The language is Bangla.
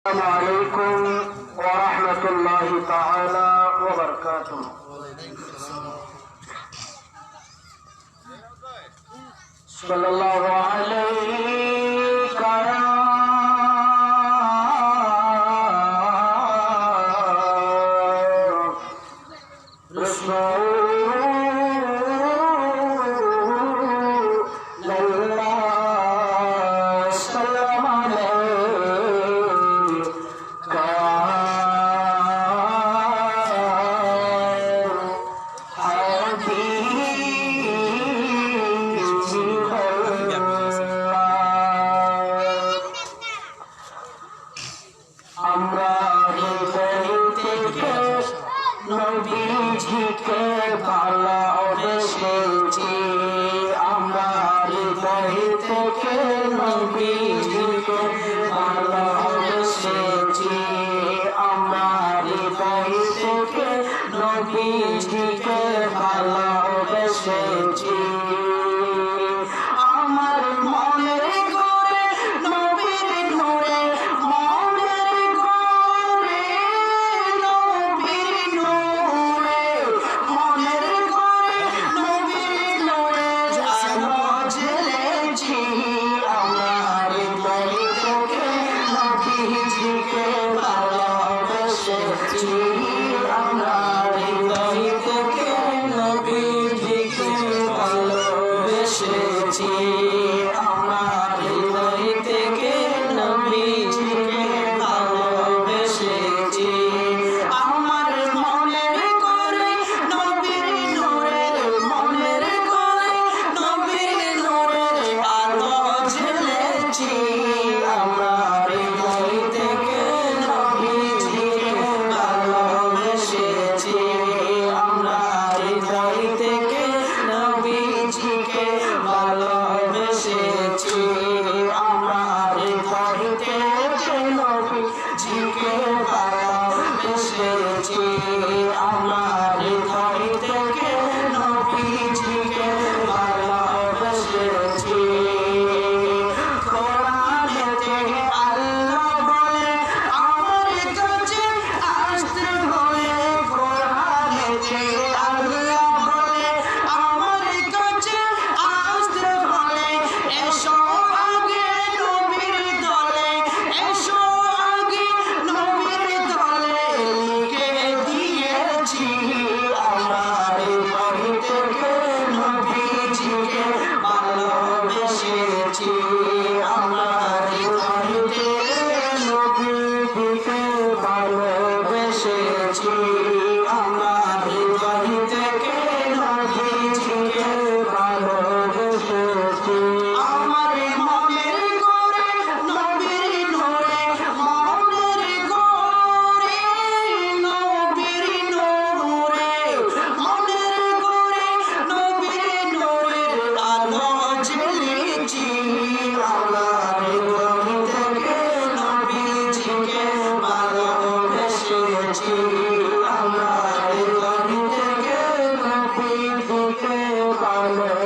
السلام عليكم ورحمة الله تعالى وبركاته. صلى الله عليك يا رسول নবীজিকে ভালোবেসেছি, আমরা হৃদয় থেকে নবীজিকে ভালোবেসেছি, আমরা হৃদয় থেকে নবীজিকে ভালোবেসেছি। আমার মনের ঘরে নবীর নূরে, মনের ঘরে নবীর নূরে, মনের ঘরে নবীর নূরে আলো জ্বেলেছি, আমরা হৃদয় থেকে নবীজিকে ভালোবেসেছি, আমরা হৃদয় থেকে নবীজিকে ভালোবেসেছি, আমরা হৃদয় থেকে নবীজিকে ভালোবেসেছি। আমার মনের ঘরে নবীর নূরে, মনের ঘরে নবীর নূরে আলো জ্বেলেছি, আমরা হৃদয় থেকে নবীজিকে ভালোবেসেছি, আমরা হৃদয় থেকে নবীজিকে ভালোবেসেছি, আমরা হৃদয় থেকে নবীজিকে ভালোবেসেছি, আমরা হৃদয় থেকে নবীজিকে ভালোবেসেছি। কোরআনেতে আল্লাহ বলে আমার কাছে আসতে হলে, কোরআনেতে আল্লাহ বলে আমার কাছে আসতে হলে, এসো আগে নবীর দলে, এসো আগে নবীর দলে, লিখে দিয়েছি, আমরা হৃদয় থেকে নবীজিকে ভালোবেসেছি, আমরা হৃদয় থেকে নবীজিকে ভালোবেসেছি, আমরা হৃদয় থেকে নবীজিকে ভালোবেসেছি। আমার মনের ঘরে নবীর নূরে, মনের ঘরে নবীর নূরে, মনের ঘরে নবীর নূরে আলো জ্বেলেছি, আমরা হৃদয় থেকে নবীজিকে ভালোবেসেছি, আমরা হৃদয় থেকে নবীজিকে ভালোবেসেছি।